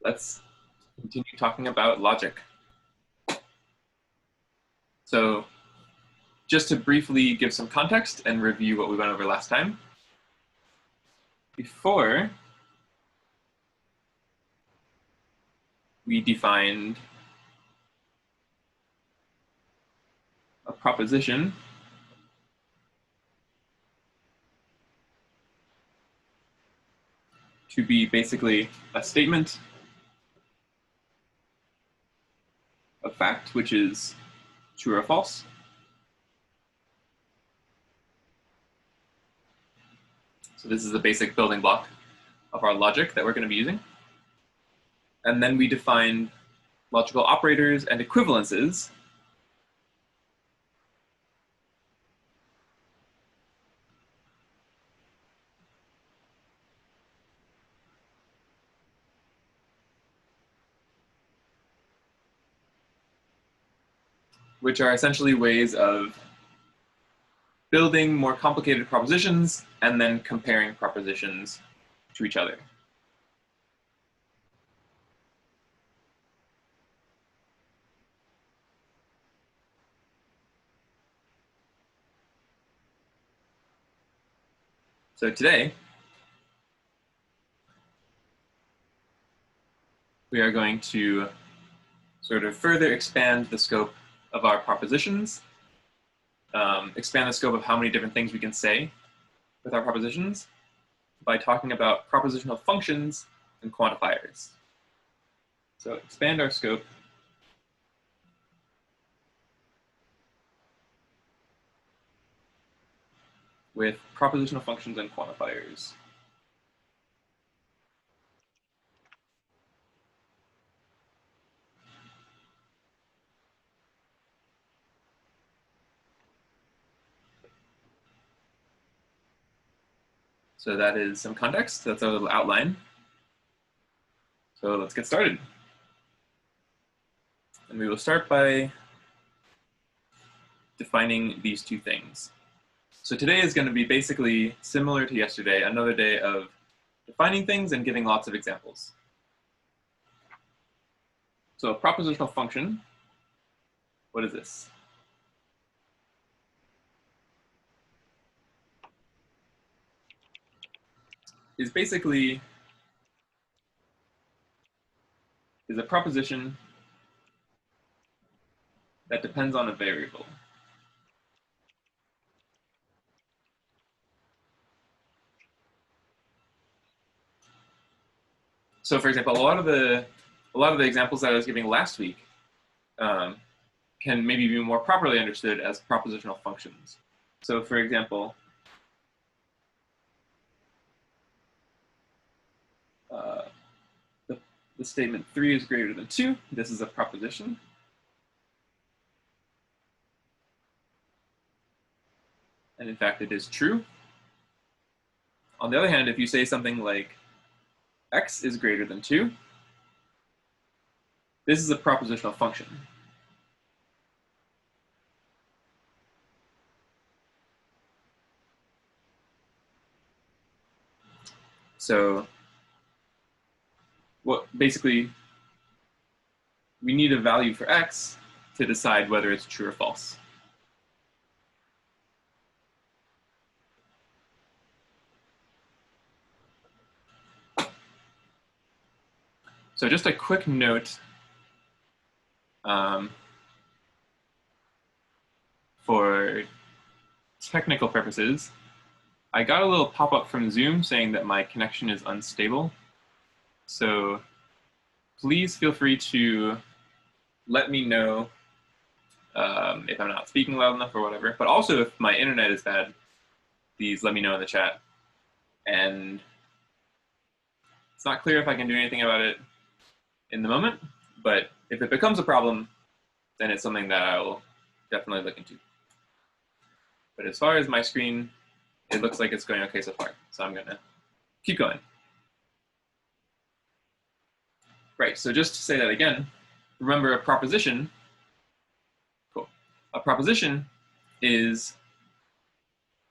let's continue talking about logic. So just to briefly give some context and review what we went over last time. Before, we defined a proposition to be basically a statement of fact, which is true or false. So this is the basic building block of our logic that we're going to be using. And then we defined logical operators and equivalences which are essentially ways of building more complicated propositions and then comparing propositions to each other. So today, we are going to sort of further expand the scope of our propositions, expand the scope of how many different things we can say with our propositions by talking about propositional functions and quantifiers. So expand our scope with propositional functions and quantifiers. So that is some context. That's a little outline. So let's get started. And we will start by defining these two things. So today is going to be basically similar to yesterday, another day of defining things and giving lots of examples. So a propositional function, what is this? Is basically a proposition that depends on a variable. So for example, a lot of the examples that I was giving last week can maybe be more properly understood as propositional functions. So for example, the statement 3 is greater than 2. This is a proposition. And in fact, it is true. On the other hand, if you say something like x is greater than 2, this is a propositional function. So basically, we need a value for x to decide whether it's true or false. So just a quick note for technical purposes, I got a little pop-up from Zoom saying that my connection is unstable. So please feel free to let me know if I'm not speaking loud enough or whatever. But also if my internet is bad, please let me know in the chat. And it's not clear if I can do anything about it in the moment, but if it becomes a problem, then it's something that I will definitely look into. But as far as my screen, it looks like it's going okay so far. So I'm gonna keep going. Right, so just to say that again, remember a proposition, cool. A proposition is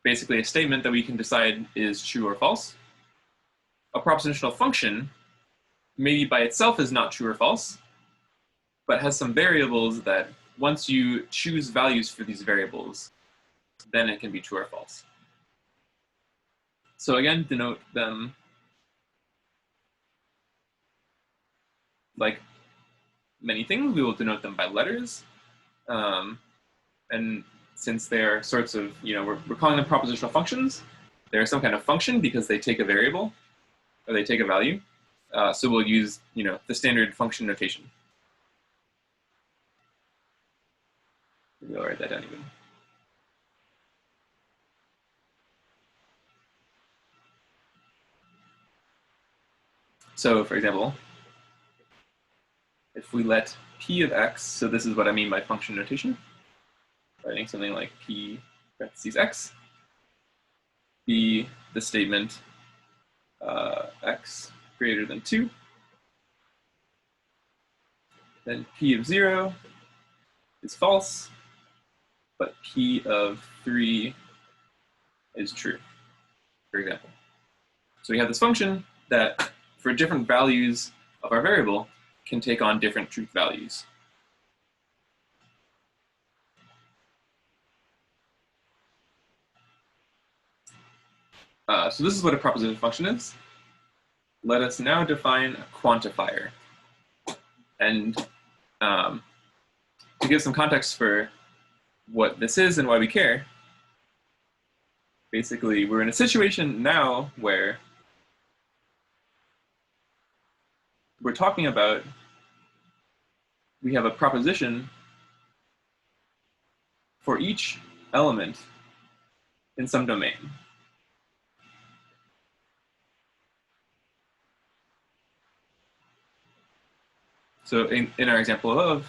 basically a statement that we can decide is true or false. A propositional function maybe by itself is not true or false, but has some variables that once you choose values for these variables, then it can be true or false. So again, denote them like many things. We will denote them by letters. And since they're sorts of, we're calling them propositional functions, they're some kind of function because they take a variable or they take a value. So we'll use, the standard function notation. Maybe I'll write that down even. So for example, if we let p of x, so this is what I mean by function notation, writing something like p parentheses x, be the statement x greater than 2, then p of 0 is false, but p of 3 is true, for example. So we have this function that for different values of our variable can take on different truth values. So this is what a proposition function is. Let us now define a quantifier. And to give some context for what this is and why we care, basically we're in a situation now where we're talking about, we have a proposition for each element in some domain. So in our example above,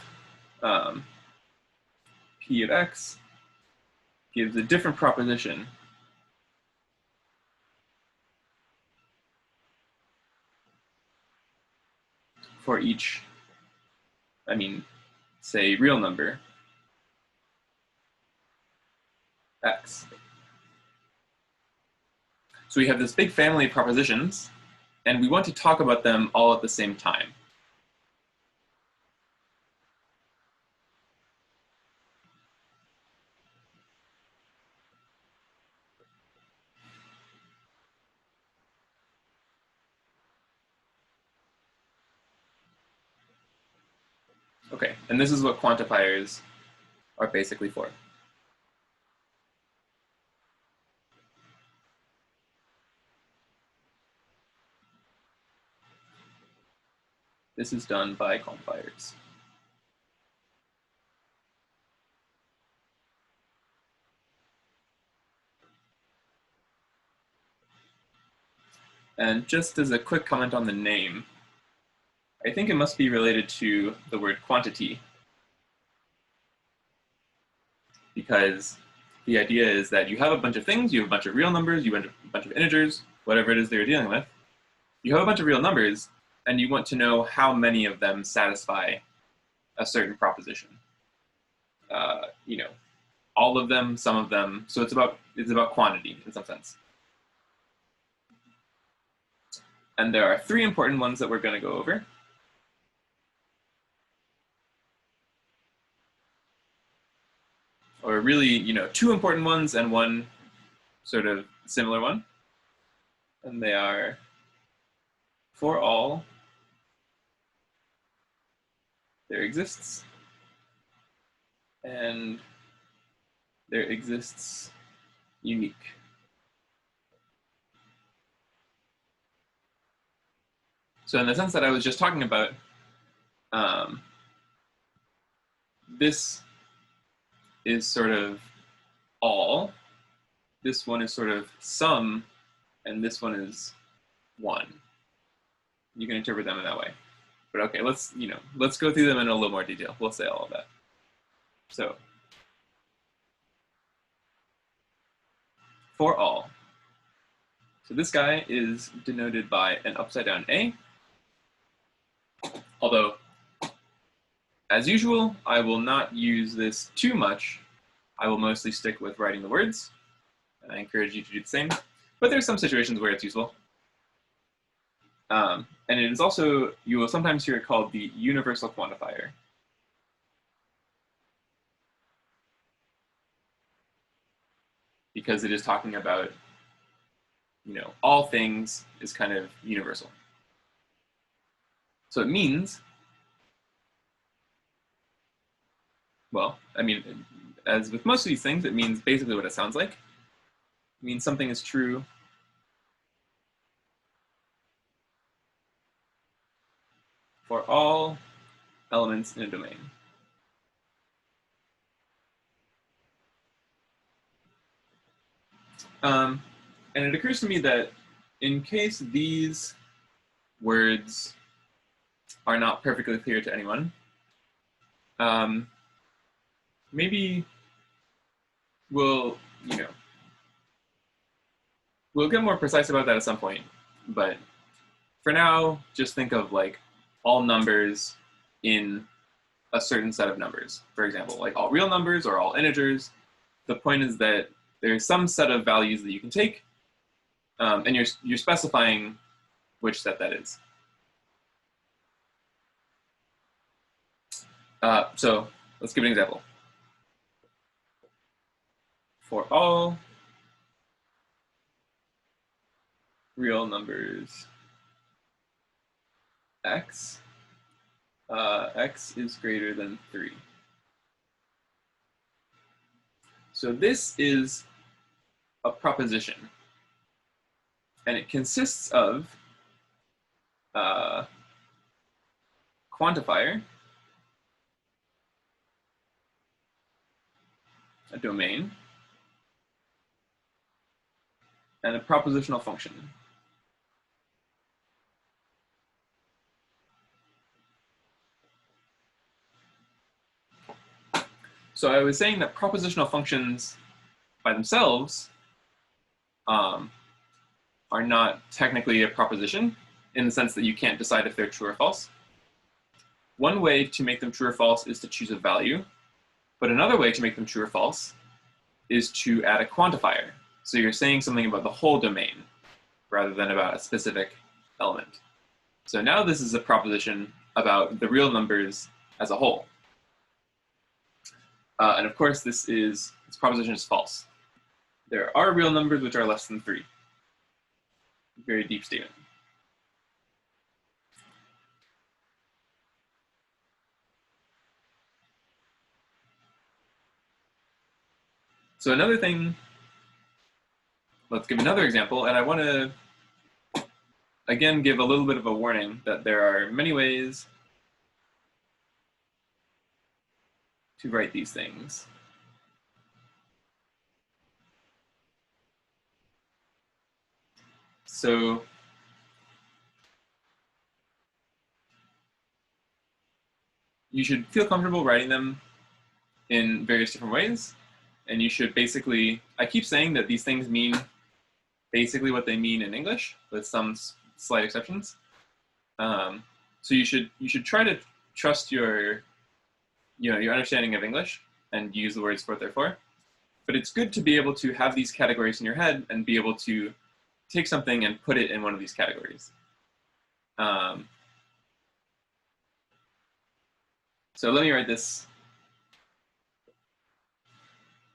p of x gives a different proposition for each, say real number x. So we have this big family of propositions, and we want to talk about them all at the same time. Okay, and this is what quantifiers are basically for. This is done by quantifiers. And just as a quick comment on the name, I think it must be related to the word quantity, because the idea is that you have a bunch of things, you have a bunch of real numbers, you have a bunch of integers, whatever it is that you're dealing with. You have a bunch of real numbers, and you want to know how many of them satisfy a certain proposition. All of them, some of them. So it's about quantity in some sense. And there are 3 important ones that we're going to go over. Or really, 2 important ones and 1 sort of similar one. And they are, for all, there exists, and there exists unique. So in the sense that I was just talking about, this is sort of all, this one is sort of some, and this one is 1. You can interpret them in that way. But okay, let's go through them in a little more detail. We'll say all of that. So, for all. So this guy is denoted by an upside down A. Although, as usual, I will not use this too much. I will mostly stick with writing the words, and I encourage you to do the same. But there's some situations where it's useful. And it is also, you will sometimes hear it called the universal quantifier. Because it is talking about, all things is kind of universal. So it means, well, I mean, as with most of these things, it means basically what it sounds like. It means something is true for all elements in a domain. And it occurs to me that in case these words are not perfectly clear to anyone, maybe we'll get more precise about that at some point. But for now, just think of like all numbers in a certain set of numbers. For example, like all real numbers or all integers. The point is that there's some set of values that you can take, and you're specifying which set that is. So let's give an example. For all real numbers x, x is greater than 3. So this is a proposition, and it consists of a quantifier, a domain, and a propositional function. So I was saying that propositional functions by themselves are not technically a proposition in the sense that you can't decide if they're true or false. One way to make them true or false is to choose a value, but another way to make them true or false is to add a quantifier. So you're saying something about the whole domain rather than about a specific element. So now this is a proposition about the real numbers as a whole. And of course, this proposition is false. There are real numbers which are less than 3. Very deep statement. So another thing, let's give another example, and I want to, again, give a little bit of a warning that there are many ways to write these things. So you should feel comfortable writing them in various different ways. And you should basically, I keep saying that these things mean basically what they mean in English, with some slight exceptions. So you should try to trust your understanding of English and use the words for what they're for. But it's good to be able to have these categories in your head and be able to take something and put it in one of these categories. So let me write this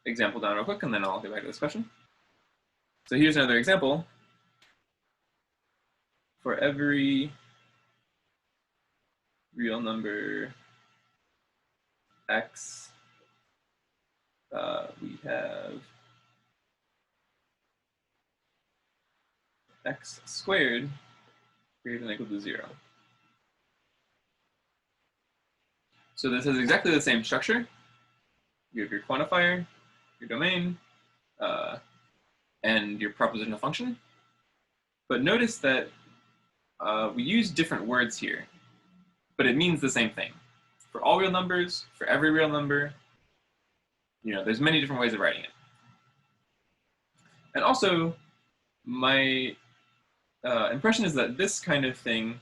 example down real quick, and then I'll get back to this question. So here's another example. For every real number x, we have x squared greater than or equal to 0. So this has exactly the same structure. You have your quantifier, your domain, and your propositional function. But notice that we use different words here, but it means the same thing. For all real numbers, for every real number, there's many different ways of writing it. And also, my impression is that this kind of thing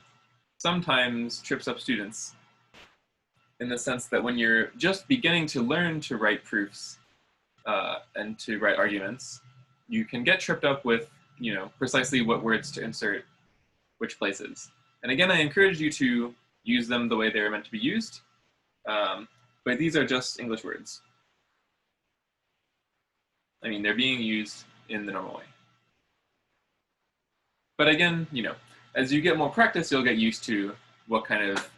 sometimes trips up students, in the sense that when you're just beginning to learn to write proofs and to write arguments, you can get tripped up with, precisely what words to insert which places. And again, I encourage you to use them the way they're meant to be used, but these are just English words. I mean, they're being used in the normal way. But again, as you get more practice, you'll get used to what kind of,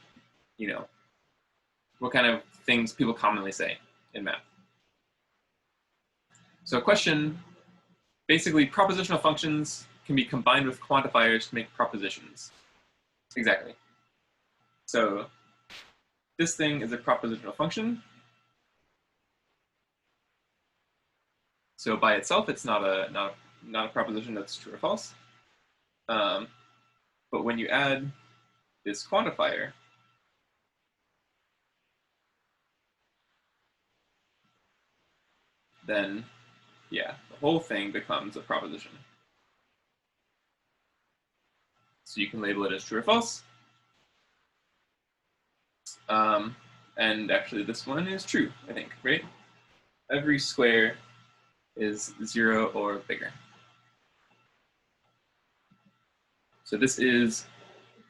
what kind of things people commonly say in math. So a question, basically propositional functions can be combined with quantifiers to make propositions. Exactly. So this thing is a propositional function. So by itself, it's not a proposition that's true or false. But when you add this quantifier, then yeah, the whole thing becomes a proposition. So you can label it as true or false. And actually this one is true, I think, right? Every square is 0 or bigger. So this is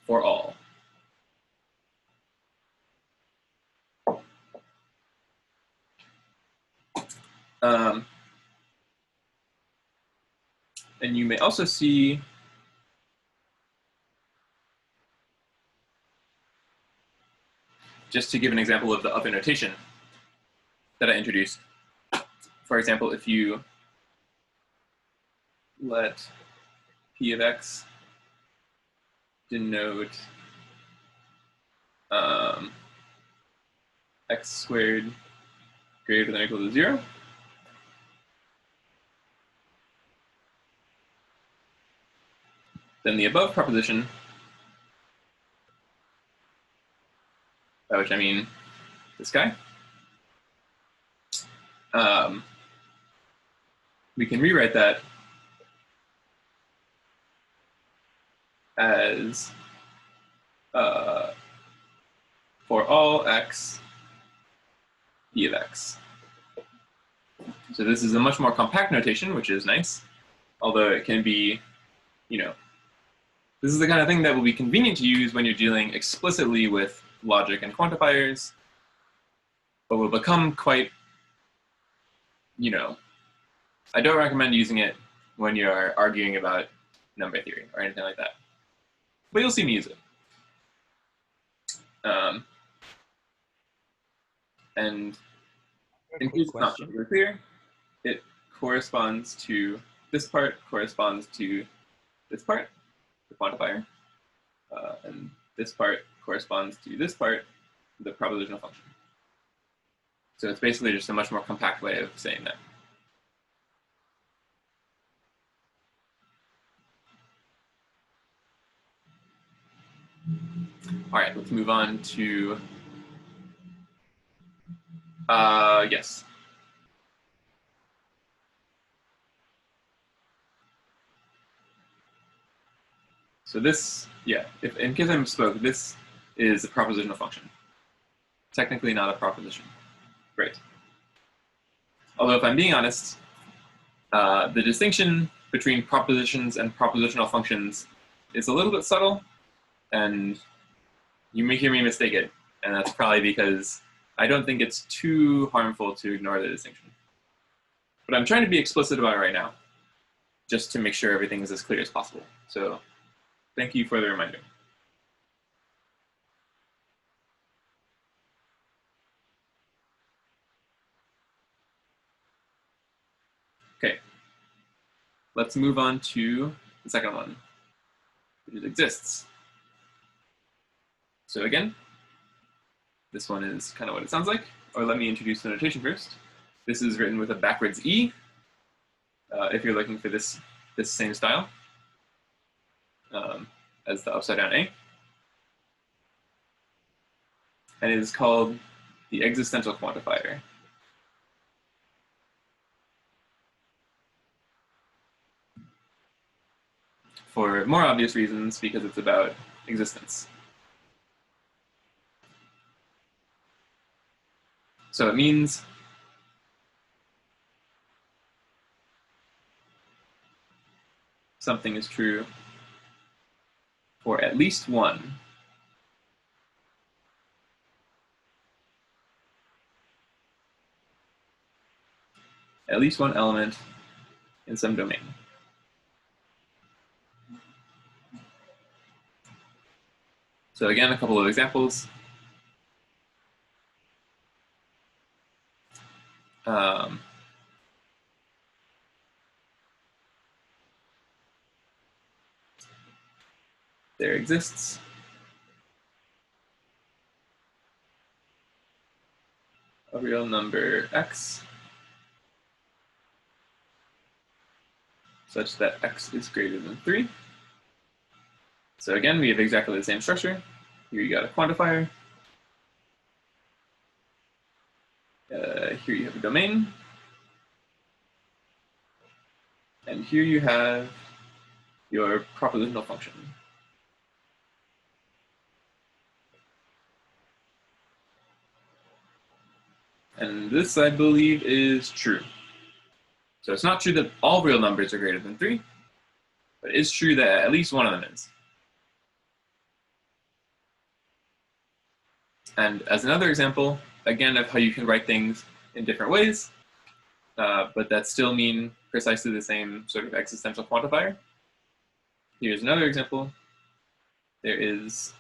for all. And you may also see just to give an example of the other notation that I introduced. For example, if you let p of x denote x squared greater than or equal to 0, then the above proposition, by which I mean this guy, we can rewrite that as for all x, p of x. So this is a much more compact notation, which is nice, although it can be, this is the kind of thing that will be convenient to use when you're dealing explicitly with logic and quantifiers, but will become quite, I don't recommend using it when you're arguing about number theory or anything like that. But you'll see me use it. And in case it's not super clear, it corresponds to, this part corresponds to this part, the quantifier, and this part corresponds to this part, the propositional function. So it's basically just a much more compact way of saying that. All right, let's move on to, yes. So this, yeah, if in case I misspoke, this is a propositional function. Technically not a proposition. Great. Although if I'm being honest, the distinction between propositions and propositional functions is a little bit subtle, and you may hear me mistake it, and that's probably because I don't think it's too harmful to ignore the distinction. But I'm trying to be explicit about it right now, just to make sure everything is as clear as possible. So thank you for the reminder. Okay, let's move on to the second one, which exists. So again, this one is kind of what it sounds like, or let me introduce the notation first. This is written with a backwards E, if you're looking for this same style as the upside down A. And it is called the existential quantifier. For more obvious reasons, because it's about existence. So it means something is true for at least one element in some domain. So again, a couple of examples. There exists a real number x such that x is greater than 3. So again, we have exactly the same structure. Here you got a quantifier. Here you have a domain. And here you have your propositional function. And this, I believe, is true. So it's not true that all real numbers are greater than 3, but it is true that at least one of them is. And as another example, again, of how you can write things in different ways, but that still mean precisely the same sort of existential quantifier. Here's another example. There is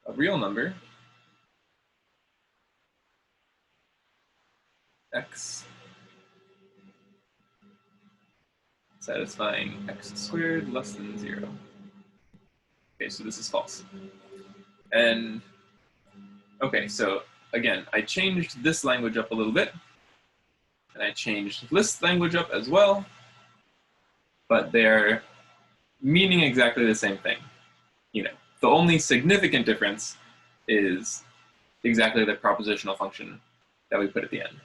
a real number, x, satisfying x squared less than 0. Okay, so this is false. And, okay, so again, I changed this language up a little bit, and I changed list language up as well, but they're meaning exactly the same thing. You know, the only significant difference is exactly the propositional function that we put at the end.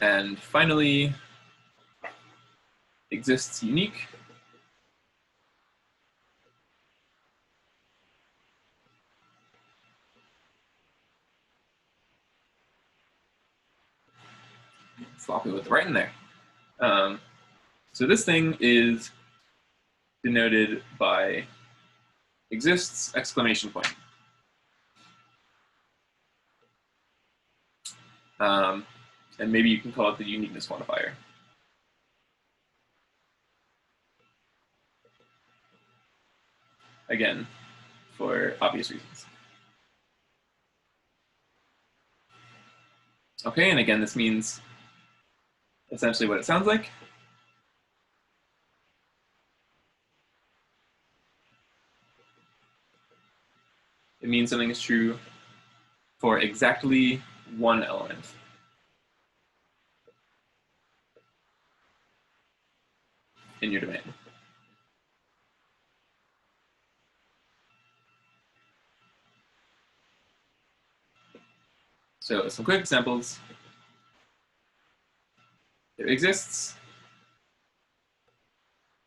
And finally, exists unique. Floppy with right in there. So this thing is denoted by exists exclamation point. And maybe you can call it the uniqueness quantifier. Again, for obvious reasons. Okay, and again, this means essentially what it sounds like. It means something is true for exactly one element. In your domain. So some quick examples. There exists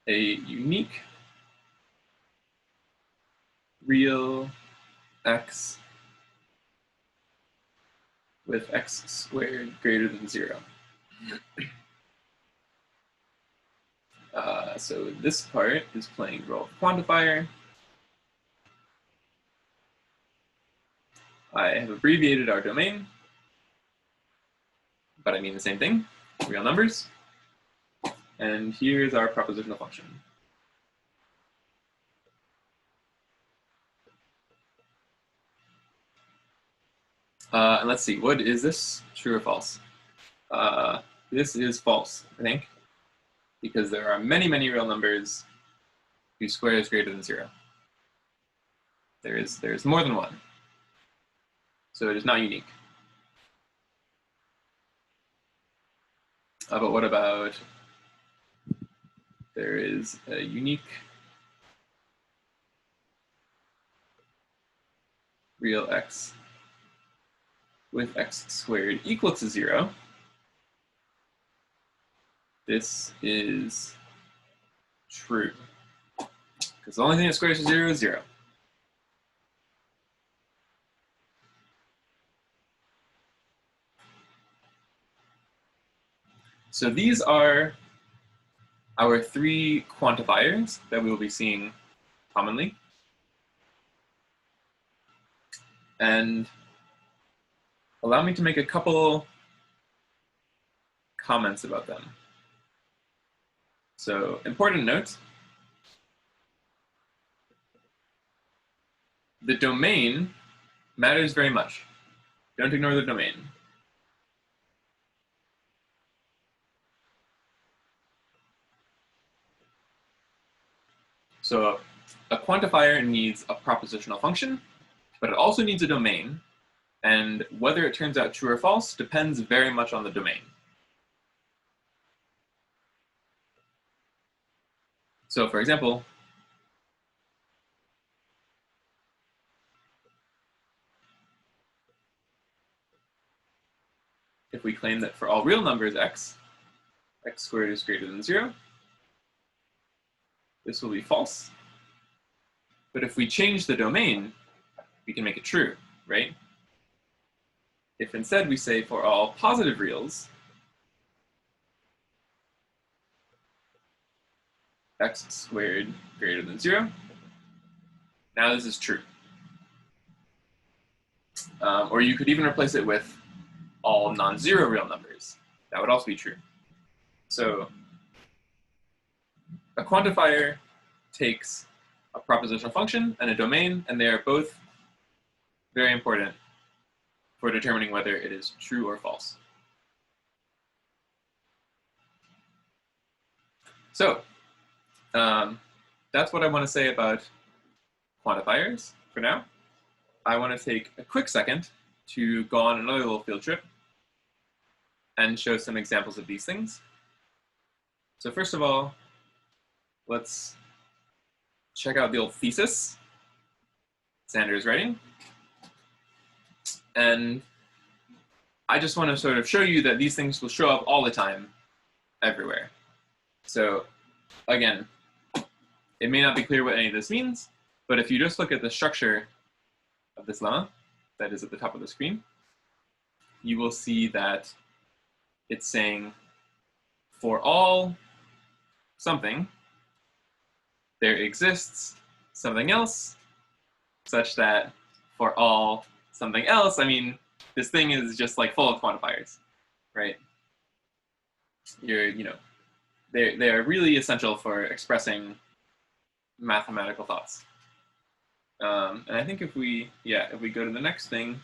a unique real x with x squared greater than 0. So this part is playing the role of quantifier. I have abbreviated our domain, but I mean the same thing, real numbers. And here's our propositional function. And let's see, what is this? True or false? This is false, I think, because there are many, many real numbers whose square is greater than 0. There's more than one. So it is not unique. But what about there is a unique real x with x squared equal to 0. This is true, because the only thing that squares to 0 is 0. So these are our three quantifiers that we will be seeing commonly. And allow me to make a couple comments about them. So, important note, the domain matters very much. Don't ignore the domain. So a quantifier needs a propositional function, but it also needs a domain, and whether it turns out true or false depends very much on the domain. So for example, if we claim that for all real numbers x squared is greater than 0, this will be false. But if we change the domain, we can make it true, right? If instead we say for all positive reals, x squared greater than 0, now this is true. Or you could even replace it with all non-zero real numbers. That would also be true. So a quantifier takes a propositional function and a domain, and they are both very important for determining whether it is true or false. So that's what I want to say about quantifiers for now. I want to take a quick second to go on another little field trip and show some examples of these things. So first of all, let's check out the old thesis Sander is writing. And I just want to sort of show you that these things will show up all the time, everywhere. So again, it may not be clear what any of this means, but if you just look at the structure of this lemma that is at the top of the screen, you will see that it's saying for all something, there exists something else such that for all something else, I mean, this thing is just like full of quantifiers, right? They're really essential for expressing mathematical thoughts. And I think if we go to the next thing,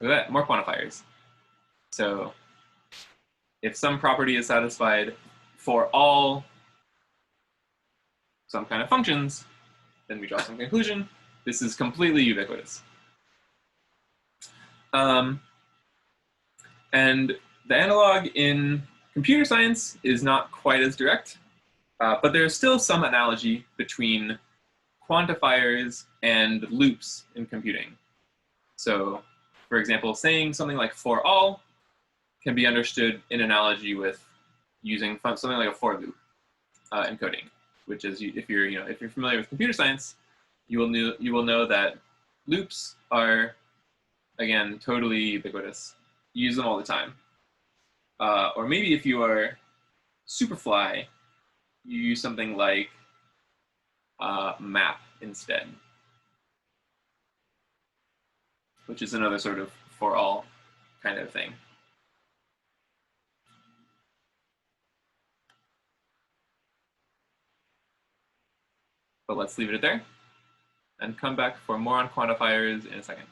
look at that, more quantifiers. So if some property is satisfied for all some kind of functions, then we draw some conclusion. This is completely ubiquitous. And the analog in computer science is not quite as direct, but there's still some analogy between quantifiers and loops in computing. So, for example, saying something like for all can be understood in analogy with using something like a for loop in coding, which is if you're familiar with computer science, you will know that loops are, again, totally ubiquitous. You use them all the time. Or maybe if you are Superfly, you use something like map instead, which is another sort of for all kind of thing. But let's leave it there and come back for more on quantifiers in a second.